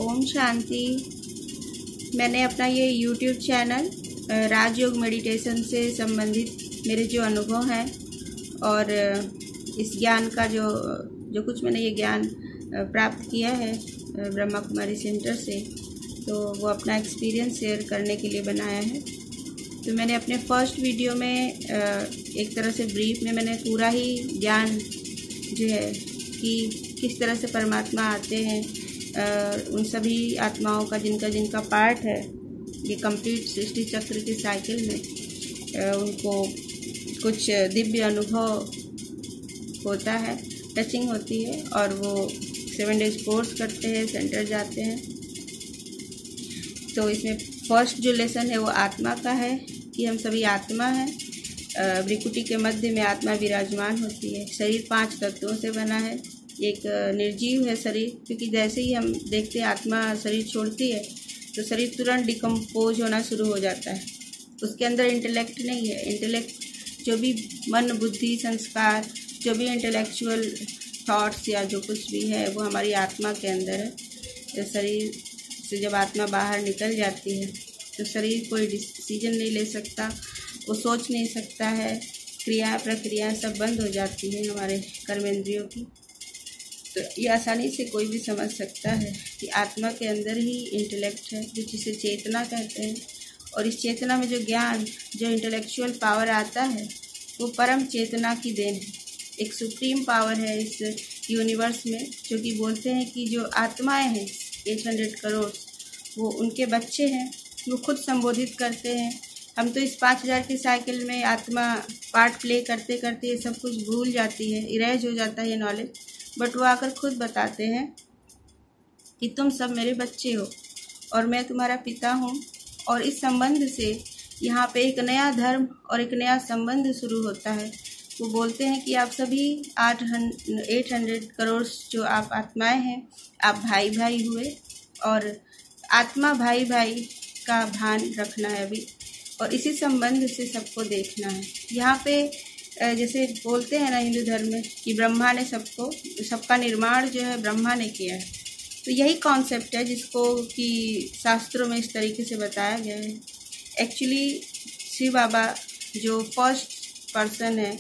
ओम शांति। मैंने अपना ये YouTube चैनल राजयोग मेडिटेशन से संबंधित मेरे जो अनुभव हैं और इस ज्ञान का जो कुछ मैंने ये ज्ञान प्राप्त किया है ब्रह्मा कुमारी सेंटर से, तो वो अपना एक्सपीरियंस शेयर करने के लिए बनाया है। तो मैंने अपने फर्स्ट वीडियो में एक तरह से ब्रीफ में मैंने पूरा ही ज्ञान जो है कि किस तरह से परमात्मा आते हैं, उन सभी आत्माओं का जिनका पार्ट है ये कंप्लीट सृष्टि चक्र के साइकिल में, उनको कुछ दिव्य अनुभव होता है, टचिंग होती है और वो 7 डेज कोर्स करते हैं, सेंटर जाते हैं। तो इसमें फर्स्ट जो लेसन है वो आत्मा का है कि हम सभी आत्मा हैं। भ्रिकुटी के मध्य में आत्मा विराजमान होती है। शरीर 5 तत्वों से बना है। एक निर्जीव है शरीर, क्योंकि जैसे ही हम देखते हैं आत्मा शरीर छोड़ती है तो शरीर तुरंत डिकम्पोज होना शुरू हो जाता है। उसके अंदर इंटेलेक्ट नहीं है। इंटेलेक्ट जो भी मन बुद्धि संस्कार जो भी इंटेलेक्चुअल थॉट्स या जो कुछ भी है वो हमारी आत्मा के अंदर है। तो शरीर से जब आत्मा बाहर निकल जाती है तो शरीर कोई डिसीजन नहीं ले सकता, वो सोच नहीं सकता है, क्रिया प्रक्रिया सब बंद हो जाती है हमारे कर्मेंद्रियों की। तो ये आसानी से कोई भी समझ सकता है कि आत्मा के अंदर ही इंटेलेक्ट है, जो जिसे चेतना कहते हैं। और इस चेतना में जो ज्ञान जो इंटेलेक्चुअल पावर आता है वो परम चेतना की देन है। एक सुप्रीम पावर है इस यूनिवर्स में, जो कि बोलते हैं कि जो आत्माएं हैं 800 करोड़ वो उनके बच्चे हैं, वो खुद संबोधित करते हैं। हम तो इस 5000 की साइकिल में आत्मा पार्ट प्ले करते करते ये सब कुछ भूल जाती है, इरेज हो जाता है ये नॉलेज। बट वो आकर खुद बताते हैं कि तुम सब मेरे बच्चे हो और मैं तुम्हारा पिता हूँ। और इस संबंध से यहाँ पे एक नया धर्म और एक नया संबंध शुरू होता है। वो बोलते हैं कि आप सभी 800 करोड़ जो आप आत्माएं हैं, आप भाई भाई हुए और आत्मा भाई भाई का भान रखना है अभी, और इसी संबंध से सबको देखना है। यहाँ पे जैसे बोलते हैं ना हिंदू धर्म में कि ब्रह्मा ने सबका निर्माण जो है ब्रह्मा ने किया है। तो यही कॉन्सेप्ट है जिसको कि शास्त्रों में इस तरीके से बताया गया है। एक्चुअली शिव बाबा जो फर्स्ट पर्सन है,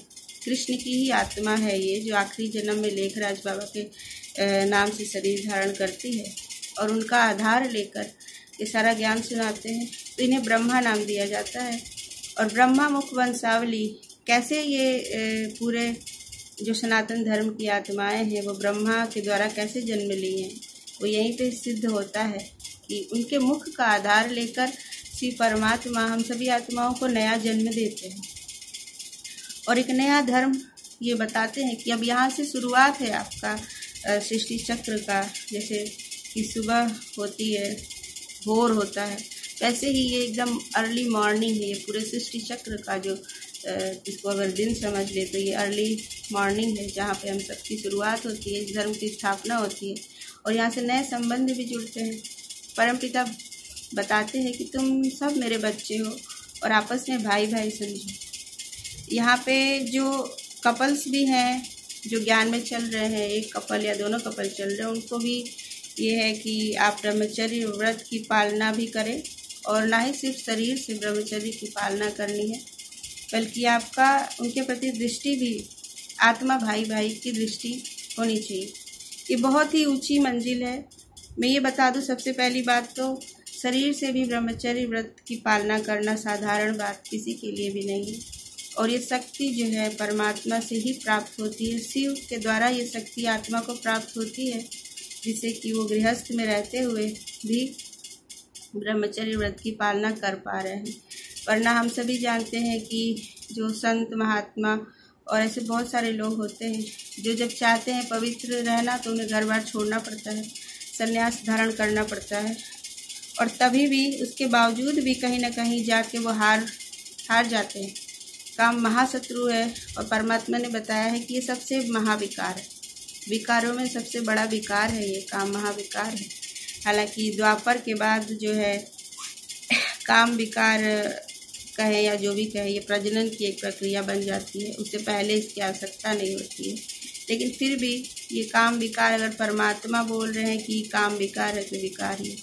कृष्ण की ही आत्मा है ये, जो आखिरी जन्म में लेखराज बाबा के नाम से शरीर धारण करती है और उनका आधार लेकर ये सारा ज्ञान सुनाते हैं। तो इन्हें ब्रह्मा नाम दिया जाता है। और ब्रह्मा मुख वंशावली कैसे ये पूरे जो सनातन धर्म की आत्माएं हैं वो ब्रह्मा के द्वारा कैसे जन्म ली हैं, वो यहीं पे सिद्ध होता है कि उनके मुख का आधार लेकर श्री परमात्मा हम सभी आत्माओं को नया जन्म देते हैं और एक नया धर्म ये बताते हैं कि अब यहाँ से शुरुआत है आपका सृष्टि चक्र का। जैसे कि सुबह होती है, भोर होता है, वैसे ही ये एकदम अर्ली मॉर्निंग है। ये पूरे सृष्टि चक्र का जो इसको अगर दिन समझ ले तो ये अर्ली मॉर्निंग है, जहाँ पे हम सबकी शुरुआत होती है, इस धर्म की स्थापना होती है और यहाँ से नए संबंध भी जुड़ते हैं। परमपिता बताते हैं कि तुम सब मेरे बच्चे हो और आपस में भाई भाई समझो। यहाँ पे जो कपल्स भी हैं जो ज्ञान में चल रहे हैं, एक कपल या दोनों कपल चल रहे हैं, उनको भी ये है कि आप ब्रह्मचर्य व्रत की पालना भी करें और ना ही सिर्फ शरीर से ब्रह्मचर्य की पालना करनी है, बल्कि आपका उनके प्रति दृष्टि भी आत्मा भाई भाई की दृष्टि होनी चाहिए। ये बहुत ही ऊंची मंजिल है। मैं ये बता दूं, सबसे पहली बात तो शरीर से भी ब्रह्मचर्य व्रत की पालना करना साधारण बात किसी के लिए भी नहीं है। और ये शक्ति जो है परमात्मा से ही प्राप्त होती है। शिव के द्वारा ये शक्ति आत्मा को प्राप्त होती है, जिससे कि वो गृहस्थ में रहते हुए भी ब्रह्मचर्य व्रत की पालना कर पा रहे हैं। वरना हम सभी जानते हैं कि जो संत महात्मा और ऐसे बहुत सारे लोग होते हैं जो जब चाहते हैं पवित्र रहना तो उन्हें घर बार छोड़ना पड़ता है, संन्यास धारण करना पड़ता है, और तभी भी उसके बावजूद भी कहीं ना कहीं जाके वो हार जाते हैं। काम महाशत्रु है और परमात्मा ने बताया है कि ये सबसे महाविकार है। विकारों में सबसे बड़ा विकार है ये, काम महाविकार है। हालांकि द्वापर के बाद जो है काम विकार कहे या जो भी कहे, ये प्रजनन की एक प्रक्रिया बन जाती है। उससे पहले इसकी आवश्यकता नहीं होती है, लेकिन फिर भी ये काम विकार, अगर परमात्मा बोल रहे हैं कि काम विकार है तो विकार ही।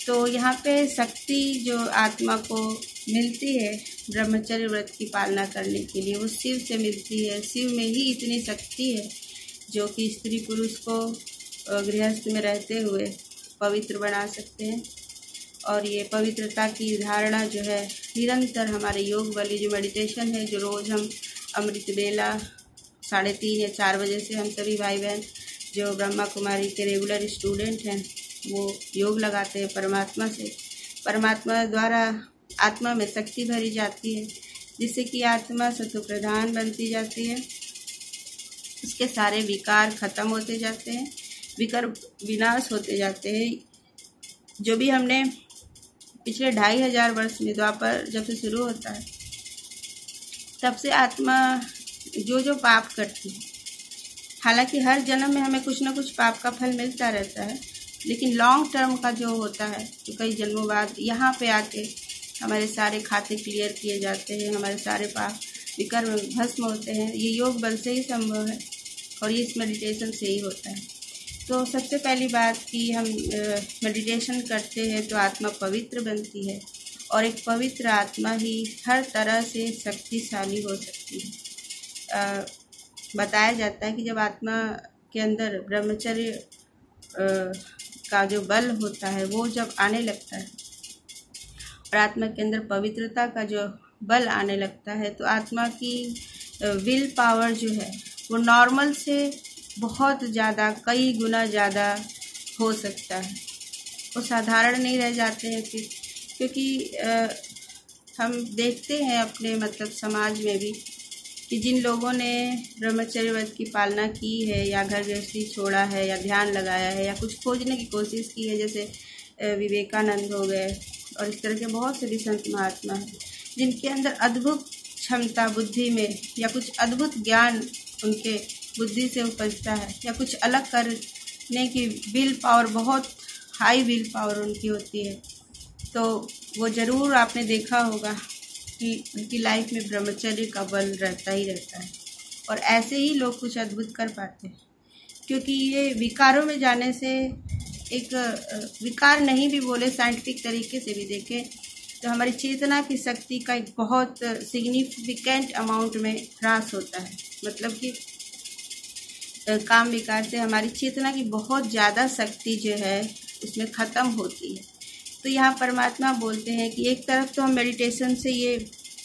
तो यहाँ पे शक्ति जो आत्मा को मिलती है ब्रह्मचर्य व्रत की पालना करने के लिए, वो शिव से मिलती है। शिव में ही इतनी शक्ति है जो कि स्त्री पुरुष को गृहस्थ में रहते हुए पवित्र बना सकते हैं। और ये पवित्रता की धारणा जो है निरंतर हमारे योग वाली जो मेडिटेशन है, जो रोज़ हम अमृत बेला 3:30 या 4 बजे से हम सभी भाई बहन जो ब्रह्मा कुमारी के रेगुलर स्टूडेंट हैं वो योग लगाते हैं परमात्मा से। परमात्मा द्वारा आत्मा में शक्ति भरी जाती है, जिससे कि आत्मा सत्व प्रधान बनती जाती है। उसके सारे विकार खत्म होते जाते हैं, विकार विनाश होते जाते हैं। जो भी हमने पिछले 2500 वर्ष में, द्वापर जब से शुरू होता है तब से आत्मा जो पाप करती है, हालांकि हर जन्म में हमें कुछ ना कुछ पाप का फल मिलता रहता है, लेकिन लॉन्ग टर्म का जो होता है तो कई जन्मों बाद यहाँ पे आके हमारे सारे खाते क्लियर किए जाते हैं, हमारे सारे पाप विकर्म भस्म होते हैं। ये योग बल से ही संभव है और ये इस मेडिटेशन से ही होता है। तो सबसे पहली बात कि हम मेडिटेशन करते हैं तो आत्मा पवित्र बनती है, और एक पवित्र आत्मा ही हर तरह से शक्तिशाली हो सकती है। बताया जाता है कि जब आत्मा के अंदर ब्रह्मचर्य का जो बल होता है वो जब आने लगता है और आत्मा के अंदर पवित्रता का जो बल आने लगता है, तो आत्मा की विल पावर जो है वो नॉर्मल से बहुत ज़्यादा, कई गुना ज़्यादा हो सकता है। वो साधारण नहीं रह जाते हैं फिर, क्योंकि हम देखते हैं अपने मतलब समाज में भी कि जिन लोगों ने ब्रह्मचर्य व्रत की पालना की है या घर गृहस्थी छोड़ा है या ध्यान लगाया है या कुछ खोजने की कोशिश की है, जैसे विवेकानंद हो गए और इस तरह के बहुत से भी संत महात्मा हैं जिनके अंदर अद्भुत क्षमता बुद्धि में या कुछ अद्भुत ज्ञान उनके बुद्धि से उपजता है या कुछ अलग करने की विल पावर, बहुत हाई विल पावर उनकी होती है, तो वो ज़रूर आपने देखा होगा कि उनकी लाइफ में ब्रह्मचर्य का बल रहता ही रहता है। और ऐसे ही लोग कुछ अद्भुत कर पाते हैं, क्योंकि ये विकारों में जाने से, एक विकार नहीं भी बोले, साइंटिफिक तरीके से भी देखें तो हमारी चेतना की शक्ति का एक बहुत सिग्निफिकेंट अमाउंट में ह्रास होता है। मतलब कि काम विकार से हमारी चेतना की बहुत ज़्यादा शक्ति जो है उसमें ख़त्म होती है। तो यहाँ परमात्मा बोलते हैं कि एक तरफ तो हम मेडिटेशन से ये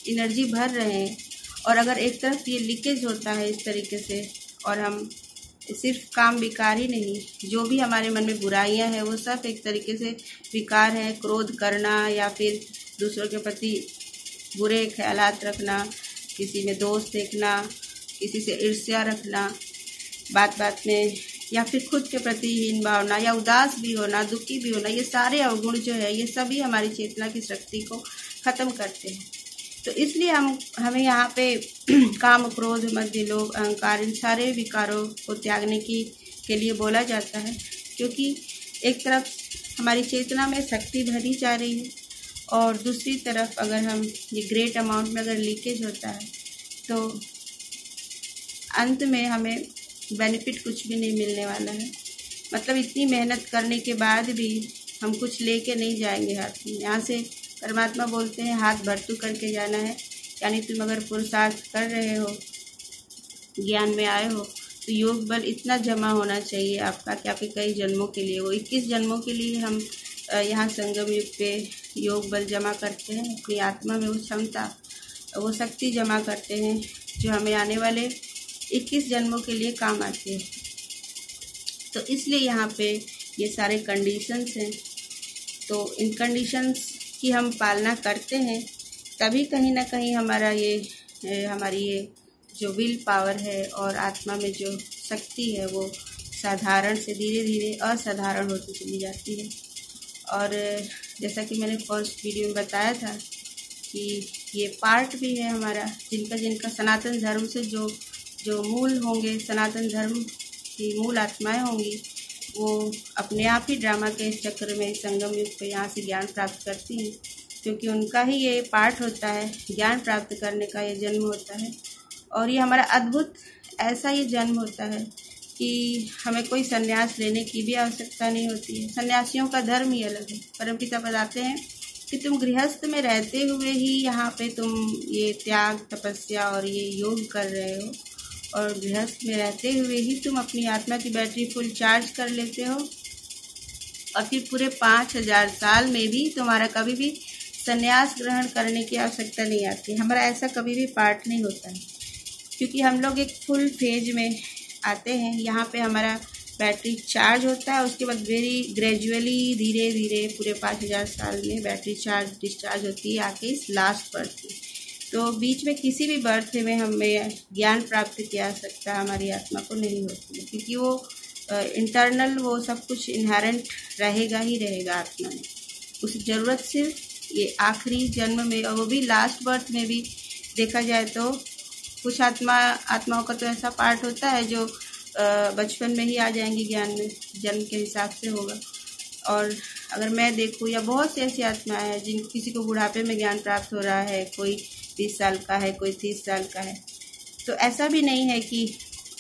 एनर्जी भर रहे हैं, और अगर एक तरफ ये लीकेज होता है इस तरीके से, और हम सिर्फ काम विकार ही नहीं, जो भी हमारे मन में बुराइयां हैं वो सब एक तरीके से विकार है। क्रोध करना या फिर दूसरों के प्रति बुरे ख्यालात रखना, किसी में दोष देखना, किसी से ईर्ष्या रखना बात बात में, या फिर खुद के प्रति हीन भावना या उदास भी होना, दुखी भी होना, ये सारे अवगुण जो है ये सभी हमारी चेतना की शक्ति को ख़त्म करते हैं। तो इसलिए हमें यहाँ पे काम, क्रोध, मध्य, लोभ, अहंकार, इन सारे विकारों को त्यागने के लिए बोला जाता है, क्योंकि एक तरफ हमारी चेतना में शक्ति भरी जा रही है और दूसरी तरफ अगर हम ये ग्रेट अमाउंट में अगर लीकेज होता है तो अंत में हमें बेनिफिट कुछ भी नहीं मिलने वाला है। मतलब इतनी मेहनत करने के बाद भी हम कुछ लेके नहीं जाएंगे हाथ में। यहाँ से परमात्मा बोलते हैं हाथ भरतू करके जाना है, यानी तुम अगर पुरुषार्थ कर रहे हो, ज्ञान में आए हो, तो योग बल इतना जमा होना चाहिए आपका कि आपके कई जन्मों के लिए, वो 21 जन्मों के लिए हम यहाँ संगम युग पे योग बल जमा करते हैं, अपनी आत्मा में वो क्षमता, वो शक्ति जमा करते हैं जो हमें आने वाले 21 जन्मों के लिए काम आते हैं। तो इसलिए यहाँ पे ये सारे कंडीशंस हैं। तो इन कंडीशंस की हम पालना करते हैं तभी कहीं ना कहीं हमारी ये जो विल पावर है और आत्मा में जो शक्ति है वो साधारण से धीरे धीरे असाधारण होती चली जाती है। और जैसा कि मैंने फर्स्ट वीडियो में बताया था कि ये पार्ट भी है हमारा, जिनका सनातन धर्म से जो मूल होंगे, सनातन धर्म की मूल आत्माएं होंगी, वो अपने आप ही ड्रामा के इस चक्र में संगम युग पे यहाँ से ज्ञान प्राप्त करती हैं, क्योंकि उनका ही ये पार्ट होता है, ज्ञान प्राप्त करने का ये जन्म होता है। और ये हमारा अद्भुत ऐसा ये जन्म होता है कि हमें कोई संन्यास लेने की भी आवश्यकता नहीं होती है। सन्यासियों का धर्म ही अलग है। परमपिता बताते हैं कि तुम गृहस्थ में रहते हुए ही यहाँ पे तुम ये त्याग, तपस्या और ये योग कर रहे हो, और गृहस्थ में रहते हुए ही तुम अपनी आत्मा की बैटरी फुल चार्ज कर लेते हो, और फिर पूरे 5000 साल में भी तुम्हारा कभी भी संन्यास ग्रहण करने की आवश्यकता नहीं आती। हमारा ऐसा कभी भी पार्ट नहीं होता है, क्योंकि हम लोग एक फुल फेज में आते हैं। यहाँ पे हमारा बैटरी चार्ज होता है, उसके बाद वेरी ग्रेजुअली धीरे धीरे पूरे 5000 साल में बैटरी चार्ज डिस्चार्ज होती है आके इस लास्ट बर्थ में। तो बीच में किसी भी बर्थ में हमें ज्ञान प्राप्त की आवश्यकता हमारी आत्मा को नहीं होती है, क्योंकि वो इंटरनल वो सब कुछ इनहेरेंट रहेगा ही रहेगा आत्मा में। उस ज़रूरत सिर्फ ये आखिरी जन्म में, और वो भी लास्ट बर्थ में भी देखा जाए तो कुछ आत्माओं का तो ऐसा पार्ट होता है जो बचपन में ही आ जाएंगी ज्ञान में, जन्म के हिसाब से होगा। और अगर मैं देखूँ, या बहुत सी ऐसी आत्माएं हैं जिन किसी को बुढ़ापे में ज्ञान प्राप्त हो रहा है, कोई 20 साल का है, कोई 30 साल का है। तो ऐसा भी नहीं है कि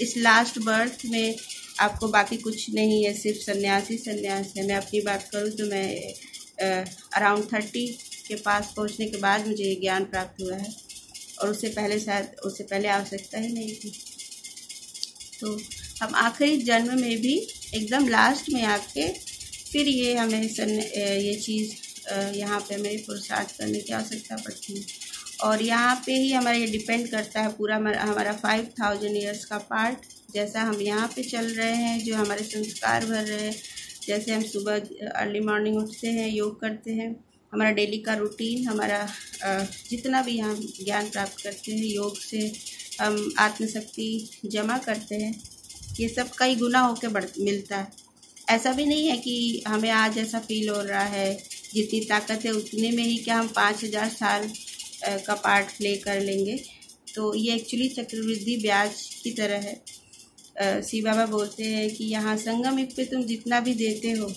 इस लास्ट बर्थ में आपको बाकी कुछ नहीं है, सिर्फ सन्यास ही सन्यास है। मैं अपनी बात करूँ तो मैं अराउंड 30 के पास पहुँचने के बाद मुझे ये ज्ञान प्राप्त हुआ है, और उससे पहले आवश्यकता ही नहीं थी। तो हम आखिरी जन्म में भी एकदम लास्ट में आके फिर ये हमें ये चीज़ यहाँ पे हमें पुरुषार्थ करने की आवश्यकता पड़ती है। और यहाँ पे ही हमारा ये डिपेंड करता है पूरा हमारा 5000 ईयर्स का पार्ट, जैसा हम यहाँ पे चल रहे हैं, जो हमारे संस्कार भर रहे हैं। जैसे हम सुबह अर्ली मॉर्निंग उठते हैं, योग करते हैं, हमारा डेली का रूटीन, हमारा जितना भी हम ज्ञान प्राप्त करते हैं, योग से हम आत्मशक्ति जमा करते हैं, ये सब कई गुना होके मिलता है। ऐसा भी नहीं है कि हमें आज ऐसा फील हो रहा है, जितनी ताकत है उतने में ही क्या हम 5000 साल का पार्ट प्ले कर लेंगे। तो ये एक्चुअली चक्रवृद्धि ब्याज की तरह है। शिव बाबा बोलते हैं कि यहाँ संगम युग पे तुम जितना भी देते हो,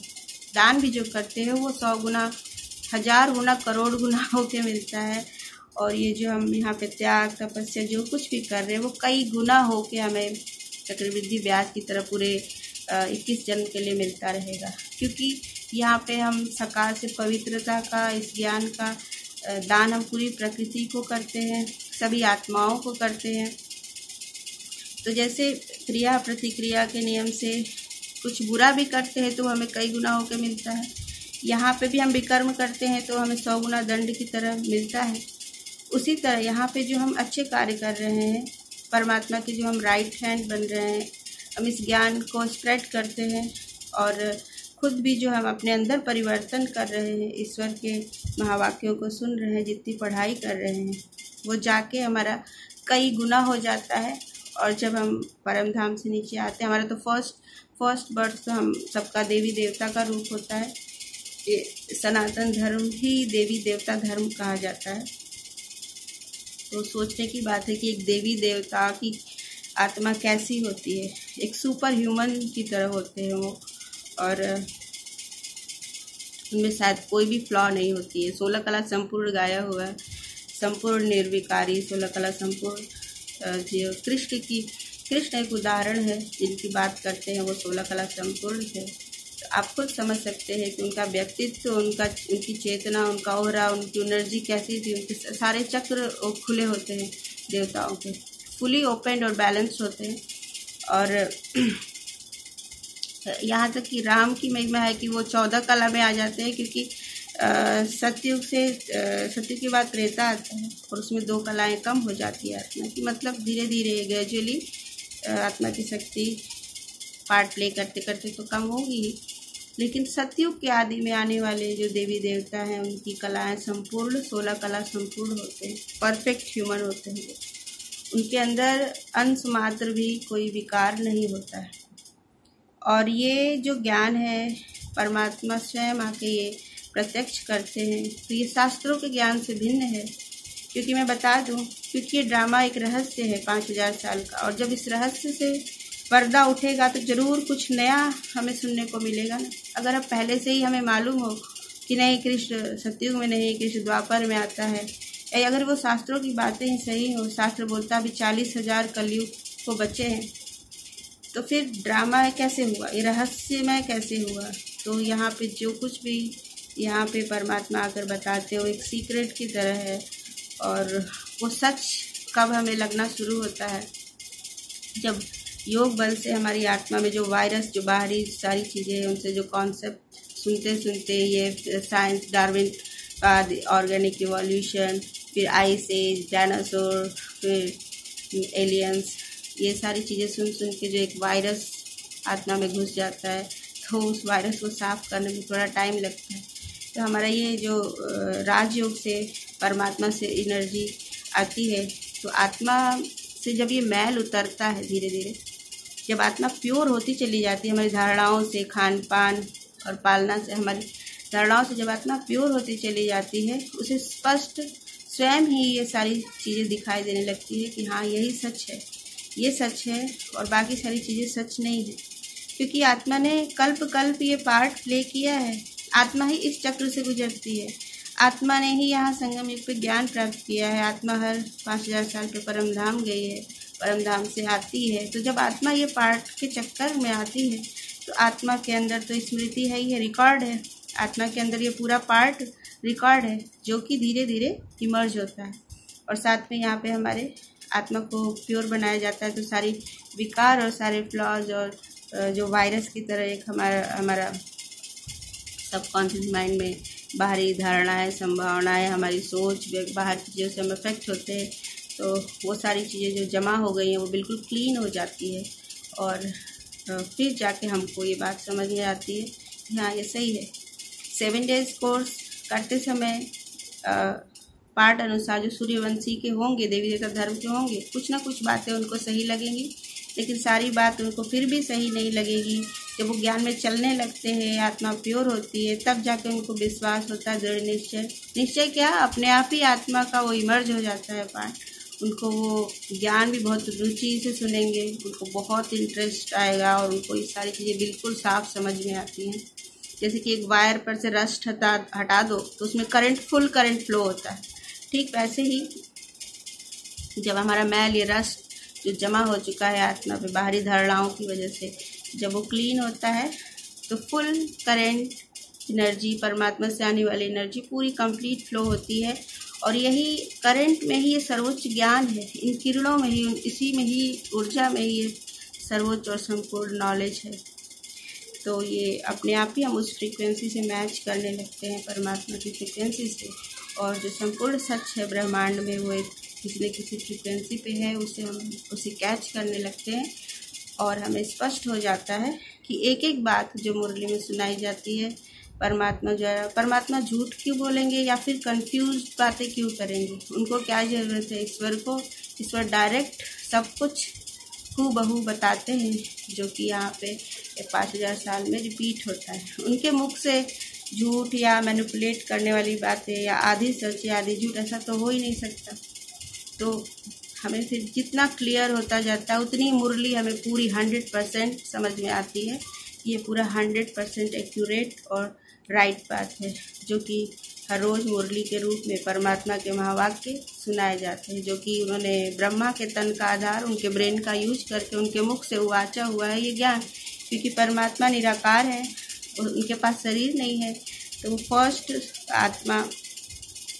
दान भी जो करते हो, वो 100 गुना, 1000 गुना, करोड़ गुना होके मिलता है। और ये जो हम यहाँ पे त्याग, तपस्या जो कुछ भी कर रहे हैं, वो कई गुना होके हमें चक्रवृद्धि ब्याज की तरह पूरे 21 जन्म के लिए मिलता रहेगा। क्योंकि यहाँ पे हम सकाल से पवित्रता का, इस ज्ञान का दान हम पूरी प्रकृति को करते हैं, सभी आत्माओं को करते हैं। तो जैसे क्रिया प्रतिक्रिया के नियम से कुछ बुरा भी करते हैं तो हमें कई गुना होकर मिलता है। यहाँ पे भी हम विकर्म करते हैं तो हमें 100 गुना दंड की तरह मिलता है। उसी तरह यहाँ पे जो हम अच्छे कार्य कर रहे हैं, परमात्मा के जो हम राइट हैंड बन रहे हैं, हम इस ज्ञान को स्प्रेड करते हैं, और खुद भी जो हम अपने अंदर परिवर्तन कर रहे हैं, ईश्वर के महावाक्यों को सुन रहे हैं, जितनी पढ़ाई कर रहे हैं, वो जाके हमारा कई गुना हो जाता है। और जब हम परम धाम से नीचे आते हैं, हमारा तो फर्स्ट बर्थ तो हम सबका देवी देवता का रूप होता है। ये सनातन धर्म ही देवी देवता धर्म कहा जाता है। तो सोचने की बात है कि एक देवी देवता की आत्मा कैसी होती है, एक सुपर ह्यूमन की तरह होते हैं वो, और उनमें शायद कोई भी फ्लॉ नहीं होती है। 16 कला संपूर्ण गाया हुआ है, संपूर्ण निर्विकारी, 16 कला संपूर्ण। जो कृष्ण एक उदाहरण है, जिनकी बात करते हैं वो 16 कला संपूर्ण थे। तो आप खुद समझ सकते हैं कि उनका व्यक्तित्व, उनकी चेतना, उनका ओहरा, उनकी एनर्जी कैसी थी। उनके सारे चक्र खुले होते हैं देवताओं के, फुली ओपन और बैलेंस्ड होते हैं। और यहाँ तक कि राम की महिमा है कि वो 14 कला में आ जाते हैं, क्योंकि सत्युग के बाद त्रेता आता है, और उसमें 2 कलाएं कम हो जाती है आत्मा की। मतलब धीरे धीरे ग्रेजुअली आत्मा की शक्ति पार्ट प्ले करते करते तो कम होगी ही, लेकिन सत्युग के आदि में आने वाले जो देवी देवता हैं, उनकी कलाएं संपूर्ण, 16 कला संपूर्ण होते हैं, परफेक्ट ह्यूमन होते हैं। उनके अंदर अंश मात्र भी कोई विकार नहीं होता है। और ये जो ज्ञान है, परमात्मा स्वयं आके ये प्रत्यक्ष करते हैं। तो ये शास्त्रों के ज्ञान से भिन्न है। क्योंकि मैं बता दूं, क्योंकि ये ड्रामा एक रहस्य है 5000 साल का, और जब इस रहस्य से पर्दा उठेगा तो ज़रूर कुछ नया हमें सुनने को मिलेगा ना। अगर अब पहले से ही हमें मालूम हो कि नहीं, कृष्ण सतयुग में नहीं, कृष्ण द्वापर में आता है, या अगर वो शास्त्रों की बातें ही सही हो, शास्त्र बोलता अभी 40,000 कलयुग वो बच्चे हैं। तो फिर ड्रामा कैसे हुआ, ये रहस्यमय कैसे हुआ? तो यहाँ पे जो कुछ भी यहाँ पे परमात्मा आकर बताते हो एक सीक्रेट की तरह है। और वो सच कब हमें लगना शुरू होता है, जब योग बल से हमारी आत्मा में जो वायरस, जो बाहरी सारी चीज़ें हैं, उनसे जो कॉन्सेप्ट सुनते सुनते ये साइंस, डार्विन का ऑर्गेनिक इवोल्यूशन, फिर आइस एज, डायनासोर, फिर एलियंस, ये सारी चीज़ें सुन सुन के जो एक वायरस आत्मा में घुस जाता है, तो उस वायरस को साफ करने में थोड़ा टाइम लगता है। तो हमारा ये जो राजयोग से परमात्मा से एनर्जी आती है, तो आत्मा से जब ये मैल उतरता है धीरे धीरे, जब आत्मा प्योर होती चली जाती है हमारी धारणाओं से, खान पान और पालना से, हमारी धारणाओं से जब आत्मा प्योर होती चली जाती है, उसे स्पष्ट स्वयं ही ये सारी चीज़ें दिखाई देने लगती है कि हाँ यही सच है, ये सच है और बाकी सारी चीज़ें सच नहीं है। क्योंकि आत्मा ने कल्प कल्प ये पार्ट प्ले किया है, आत्मा ही इस चक्र से गुजरती है, आत्मा ने ही यहाँ संगम युग पे ज्ञान प्राप्त किया है। आत्मा हर 5000 साल पे परम धाम गई है, परम धाम से आती है। तो जब आत्मा ये पार्ट के चक्कर में आती है, तो आत्मा के अंदर तो स्मृति है ही है, रिकॉर्ड है, आत्मा के अंदर ये पूरा पार्ट रिकॉर्ड है, जो कि धीरे धीरे इमर्ज होता है। और साथ में यहाँ पे हमारे आत्मा को प्योर बनाया जाता है। तो सारी विकार और सारे फ्लॉज और जो वायरस की तरह एक हमारा सबकॉन्शियस माइंड में बाहरी धारणाएं, संभावनाएं, हमारी सोच, बाहर की चीज़ों से हम अफेक्ट होते हैं, तो वो सारी चीज़ें जो जमा हो गई हैं वो बिल्कुल क्लीन हो जाती है। और फिर जाके हमको ये बात समझ में आती है कि हाँ ये सही है। 7 डेज कोर्स करते समय पार्ट अनुसार जो सूर्यवंशी के होंगे, देवी देवता धर्म के होंगे, कुछ ना कुछ बातें उनको सही लगेंगी, लेकिन सारी बात उनको फिर भी सही नहीं लगेगी। जब वो ज्ञान में चलने लगते हैं, आत्मा प्योर होती है, तब जाके उनको विश्वास होता है, दृढ़ निश्चय क्या, अपने आप ही आत्मा का वो इमर्ज हो जाता है पार्ट। उनको वो ज्ञान भी बहुत रुचि से सुनेंगे, उनको बहुत इंटरेस्ट आएगा और उनको ये सारी चीज़ें बिल्कुल साफ समझ में आती हैं। जैसे कि एक वायर पर से रस्ट हटा दो तो उसमें फुल करंट फ्लो होता है। ठीक वैसे ही जब हमारा मैल, ये रस्ट जो जमा हो चुका है आत्मा पे बाहरी धारणाओं की वजह से, जब वो क्लीन होता है तो फुल करंट एनर्जी, परमात्मा से आने वाली एनर्जी पूरी कंप्लीट फ्लो होती है। और यही करंट में ही ये सर्वोच्च ज्ञान है, इन किरणों में ही, इसी में ही, ऊर्जा में ही ये सर्वोच्च और संपूर्ण नॉलेज है। तो ये अपने आप ही हम उस फ्रीक्वेंसी से मैच करने लगते हैं, परमात्मा की फ्रीक्वेंसी से। और जो संपूर्ण सच है ब्रह्मांड में, वो एक किसी न किसी फ्रीक्वेंसी पे है, हम उसे कैच करने लगते हैं। और हमें स्पष्ट हो जाता है कि एक एक बात जो मुरली में सुनाई जाती है, परमात्मा झूठ क्यों बोलेंगे या फिर कंफ्यूज बातें क्यों करेंगे? उनको क्या ज़रूरत है? ईश्वर डायरेक्ट सब कुछ हूबहू बताते हैं, जो कि यहाँ पे 5000 साल में रिपीट होता है। उनके मुख से झूठ या मैनिपुलेट करने वाली बातें या आधी सच या आधी झूठ, ऐसा तो हो ही नहीं सकता। तो हमें फिर जितना क्लियर होता जाता है, उतनी मुरली हमें पूरी 100% समझ में आती है। ये पूरा 100% एक्यूरेट और राइट बात है, जो कि हर रोज़ मुरली के रूप में परमात्मा के महावाक्य सुनाए जाते हैं, जो कि उन्होंने ब्रह्मा के तन का आधार, उनके ब्रेन का यूज करके उनके मुख से उवाचा हुआ है ये ज्ञान। क्योंकि परमात्मा निराकार है, उनके पास शरीर नहीं है, तो वो फर्स्ट आत्मा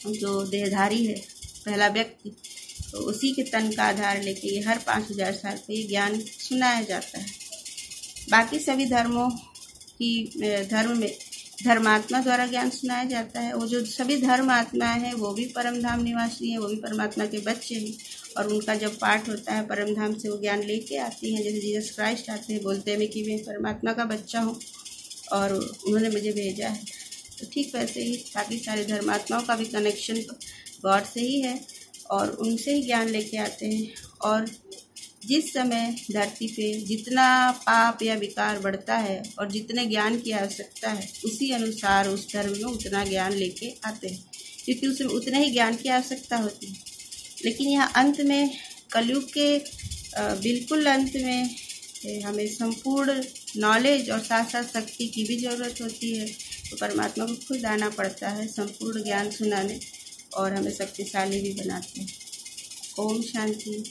जो देहधारी है, पहला व्यक्ति, तो उसी के तन का आधार लेके ये हर 5000 साल पे ये ज्ञान सुनाया जाता है। बाकी सभी धर्म में धर्मात्मा द्वारा ज्ञान सुनाया जाता है। वो जो सभी धर्म आत्माएं हैं वो भी परम धाम निवासी हैं, वो भी परमात्मा के बच्चे हैं। और उनका जब पाठ होता है परम धाम से, वो ज्ञान लेके आती हैं। जैसे जीसस क्राइस्ट आते हैं, बोलते हैं कि मैं परमात्मा का बच्चा हूँ और उन्होंने मुझे भेजा है। तो ठीक वैसे ही बाकी सारे धर्मात्माओं का भी कनेक्शन गॉड से ही है और उनसे ही ज्ञान लेके आते हैं। और जिस समय धरती पे जितना पाप या विकार बढ़ता है और जितने ज्ञान की आवश्यकता है, उसी अनुसार उस धर्म में उतना ज्ञान लेके आते हैं, क्योंकि उसमें उतने ही ज्ञान की आवश्यकता होती है। लेकिन यहाँ अंत में, कलयुग के बिल्कुल अंत में, हमें संपूर्ण नॉलेज और साथ साथ शक्ति की भी ज़रूरत होती है। तो परमात्मा को खुद आना पड़ता है संपूर्ण ज्ञान सुनाने, और हमें शक्तिशाली भी बनाते हैं। ओम शांति।